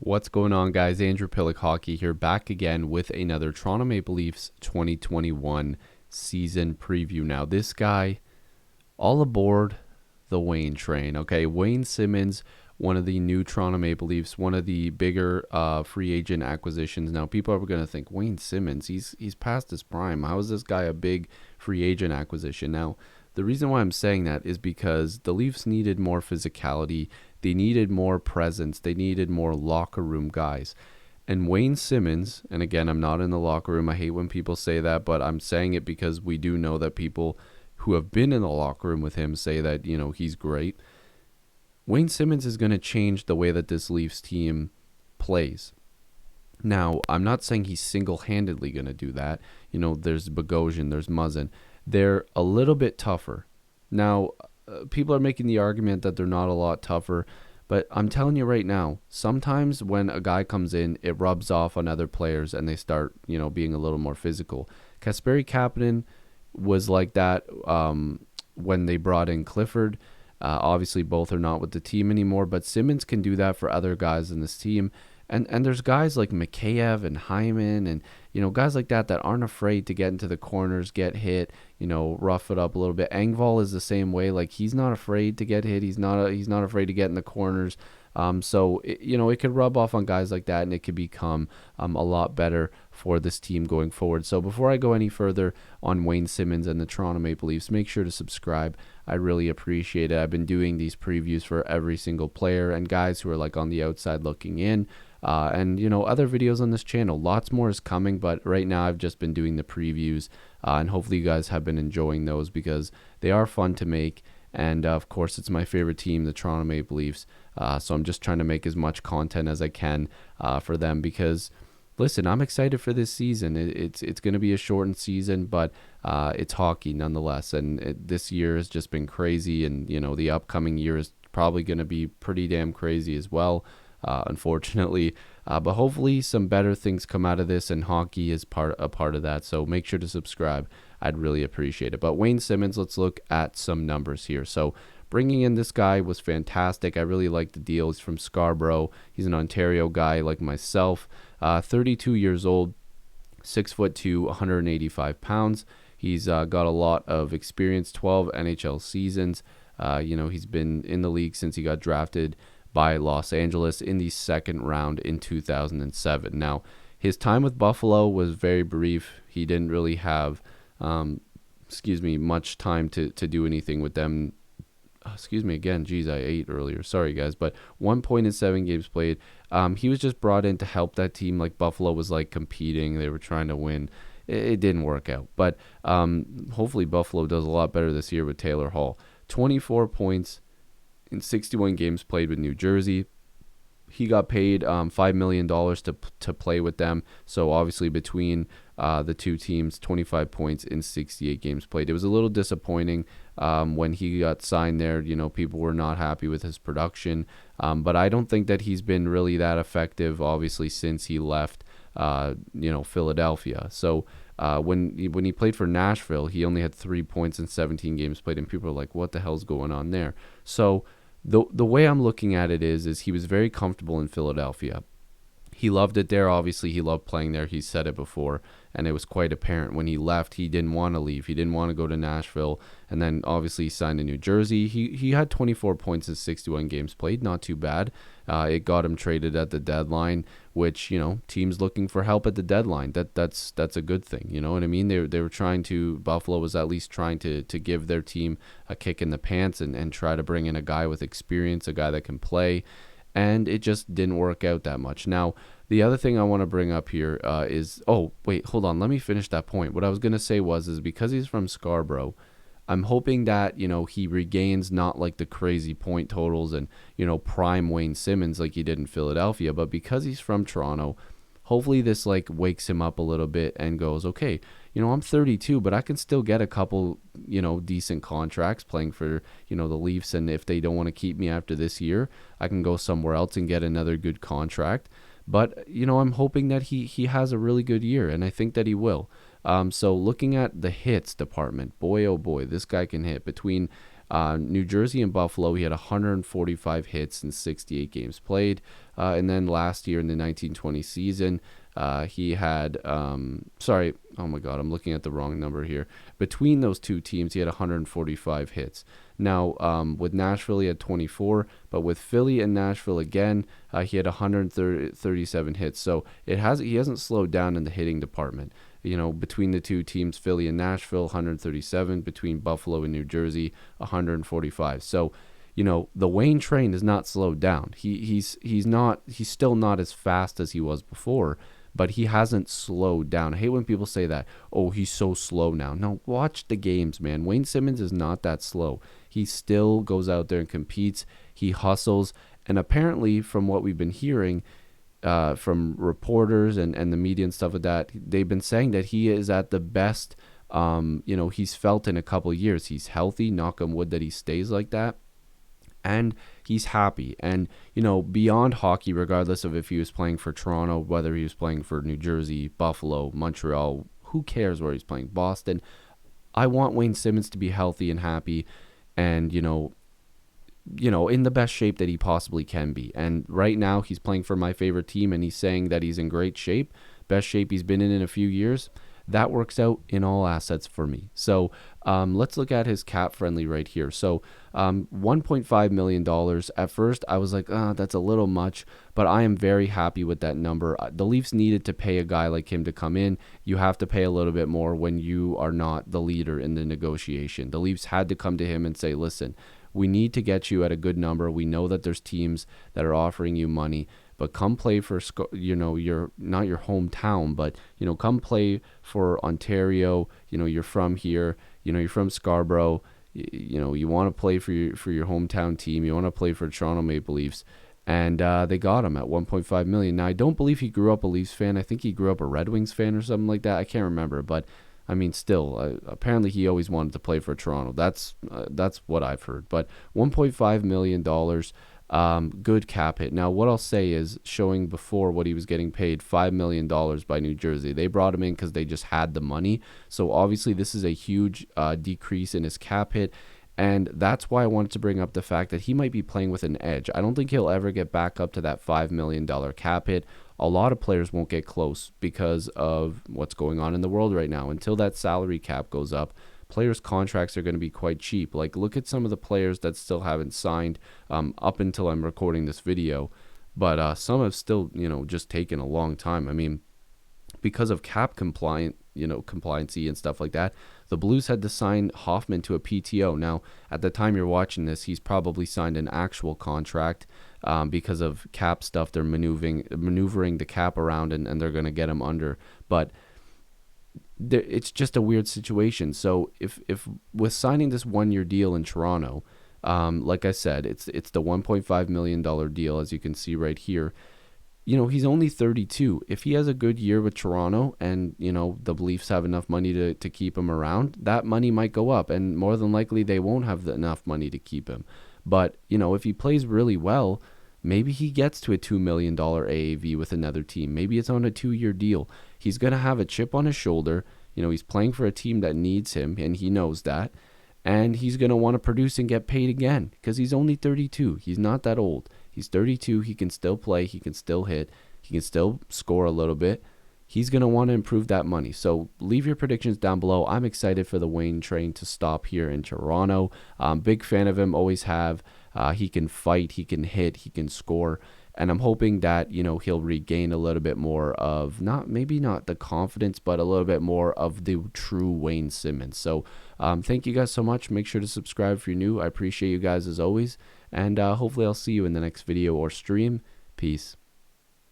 What's going on, guys? Andrew Piluk Hockey here, back again with another Toronto Maple Leafs 2021 season preview. Now, this guy, all aboard the Wayne train, okay? Wayne Simmonds, one of the new Toronto Maple Leafs, one of the bigger free agent acquisitions. Now, people are going to think, Wayne Simmonds, he's past his prime. How is this guy a big free agent acquisition? Now, the reason why I'm saying that is because the Leafs needed more physicality. They needed more presence. They needed more locker room guys. And Wayne Simmonds, and again, I'm not in the locker room. I hate when people say that, but I'm saying it because we do know that people who have been in the locker room with him say that, he's great. Wayne Simmonds is going to change the way that this Leafs team plays. Now, I'm not saying he's single-handedly going to do that. There's Bogosian, there's Muzzin. They're a little bit tougher. Now, people are making the argument that they're not a lot tougher, but I'm telling you right now, sometimes when a guy comes in, it rubs off on other players and they start, being a little more physical. Kasperi Kapanen was like that when they brought in Clifford. Obviously, both are not with the team anymore, but Simmonds can do that for other guys in this team. And there's guys like Mikheyev and Hyman and, guys like that aren't afraid to get into the corners, get hit, rough it up a little bit. Engvall is the same way. Like, he's not afraid to get hit. He's not afraid to get in the corners. So, it could rub off on guys like that, and it could become a lot better for this team going forward. So before I go any further on Wayne Simmonds and the Toronto Maple Leafs, make sure to subscribe. I really appreciate it. I've been doing these previews for every single player and guys who are like on the outside looking in. And other videos on this channel. Lots more is coming, but right now I've just been doing the previews, and hopefully you guys have been enjoying those because they are fun to make. And of course, it's my favorite team, the Toronto Maple Leafs. So I'm just trying to make as much content as I can for them because, listen, I'm excited for this season. It's going to be a shortened season, but it's hockey nonetheless. And this year has just been crazy, and the upcoming year is probably going to be pretty damn crazy as well. Unfortunately, but hopefully some better things come out of this, and hockey is a part of that. So make sure to subscribe. I'd really appreciate it. But Wayne Simmonds, let's look at some numbers here. So bringing in this guy was fantastic. I really like the deal. He's from Scarborough. He's an Ontario guy like myself. 32 years old, 6'2", 185 pounds. He's got a lot of experience, 12 NHL seasons. He's been in the league since he got drafted by Los Angeles in the second round in 2007. Now, his time with Buffalo was very brief. He didn't really have, much time to do anything with them. Excuse me again. Geez, I ate earlier. Sorry, guys. But 1 point in 7 games played. He was just brought in to help that team. Like, Buffalo was like competing. They were trying to win. It didn't work out. But hopefully Buffalo does a lot better this year with Taylor Hall. 24 points in 61 games played with New Jersey. He got paid $5 million to play with them. So obviously between the two teams, 25 points in 68 games played. It was a little disappointing when he got signed there. People were not happy with his production. But I don't think that he's been really that effective, obviously, since he left, Philadelphia. So when he played for Nashville, he only had 3 points in 17 games played. And people are like, what the hell's going on there? So the way I'm looking at it is he was very comfortable in Philadelphia. He loved it there. Obviously, he loved playing there. He said it before, and it was quite apparent. When he left, he didn't want to leave. He didn't want to go to Nashville, and then obviously he signed in New Jersey. He had 24 points in 61 games played. Not too bad. It got him traded at the deadline, which, teams looking for help at the deadline. That's a good thing. You know what I mean? They were trying to, Buffalo was at least trying to give their team a kick in the pants and try to bring in a guy with experience, a guy that can play. And it just didn't work out that much. Now, the other thing I want to bring up here is, oh, wait, hold on. Let me finish that point. What I was going to say is because he's from Scarborough, I'm hoping that, he regains not like the crazy point totals and, prime Wayne Simmonds like he did in Philadelphia, but because he's from Toronto, hopefully this like wakes him up a little bit and goes, okay, I'm 32, but I can still get a couple, decent contracts playing for, the Leafs. And if they don't want to keep me after this year, I can go somewhere else and get another good contract. But, I'm hoping that he has a really good year, and I think that he will. So looking at the hits department, boy, oh boy, this guy can hit. Between New Jersey and Buffalo, he had 145 hits in 68 games played. And then last year in the 1920 season, he had, sorry, oh my God, I'm looking at the wrong number here. Between those two teams, he had 145 hits. Now, with Nashville, he had 24, but with Philly and Nashville again, he had 137 hits. So he hasn't slowed down in the hitting department. Between the two teams, Philly and Nashville, 137. Between Buffalo and New Jersey, 145. So, the Wayne train is not slowed down. He's still not as fast as he was before, but he hasn't slowed down. I hate when people say that, oh, he's so slow now. No, watch the games, man. Wayne Simmonds is not that slow. He still goes out there and competes. He hustles. And apparently, from what we've been hearing from reporters and the media and stuff like that, they've been saying that he is at the best, he's felt in a couple of years. He's healthy, knock on wood that he stays like that. And he's happy. And, beyond hockey, regardless of if he was playing for Toronto, whether he was playing for New Jersey, Buffalo, Montreal, who cares where he's playing, Boston, I want Wayne Simmonds to be healthy and happy and, in the best shape that he possibly can be. And right now he's playing for my favorite team, and he's saying that he's in great shape, best shape he's been in a few years. That works out in all assets for me. So let's look at his cap friendly right here. So $1.5 million. At first, I was like, that's a little much, but I am very happy with that number. The Leafs needed to pay a guy like him to come in. You have to pay a little bit more when you are not the leader in the negotiation. The Leafs had to come to him and say, listen, we need to get you at a good number. We know that there's teams that are offering you money, but come play for, you're not your hometown, but, come play for Ontario. You're from here, you're from Scarborough, you want to play for your hometown team. You want to play for Toronto Maple Leafs. And they got him at $1.5 million. Now, I don't believe he grew up a Leafs fan. I think he grew up a Red Wings fan or something like that. I can't remember, but I mean, still, apparently he always wanted to play for Toronto. That's what I've heard. But $1.5 million, good cap hit. Now, what I'll say is, showing before what he was getting paid, $5 million by New Jersey. They brought him in because they just had the money. So obviously this is a huge decrease in his cap hit. And that's why I wanted to bring up the fact that he might be playing with an edge. I don't think he'll ever get back up to that $5 million cap hit. A lot of players won't get close because of what's going on in the world right now. Until that salary cap goes up, players' contracts are going to be quite cheap. Like, look at some of the players that still haven't signed up until I'm recording this video. But some have still, just taken a long time. I mean, because of cap compliancy and stuff like that, the Blues had to sign Hoffman to a PTO. Now, at the time you're watching this, he's probably signed an actual contract because of cap stuff. They're maneuvering the cap around, and they're going to get him under. But it's just a weird situation. So if with signing this 1-year deal in Toronto, like I said, it's the $1.5 million deal, as you can see right here. He's only 32. If he has a good year with Toronto and, the Leafs have enough money to keep him around, that money might go up. And more than likely, they won't have enough money to keep him. But, if he plays really well, maybe he gets to a $2 million AAV with another team. Maybe it's on a 2-year deal. He's going to have a chip on his shoulder. He's playing for a team that needs him, and he knows that. And he's going to want to produce and get paid again because he's only 32. He's not that old. He's 32. He can still play. He can still hit. He can still score a little bit. He's going to want to improve that money. So leave your predictions down below. I'm excited for the Wayne train to stop here in Toronto. Big fan of him. Always have. He can fight. He can hit. He can score. And I'm hoping that, he'll regain a little bit more of maybe not the confidence, but a little bit more of the true Wayne Simmonds. So thank you guys so much. Make sure to subscribe if you're new. I appreciate you guys as always. And hopefully I'll see you in the next video or stream. Peace.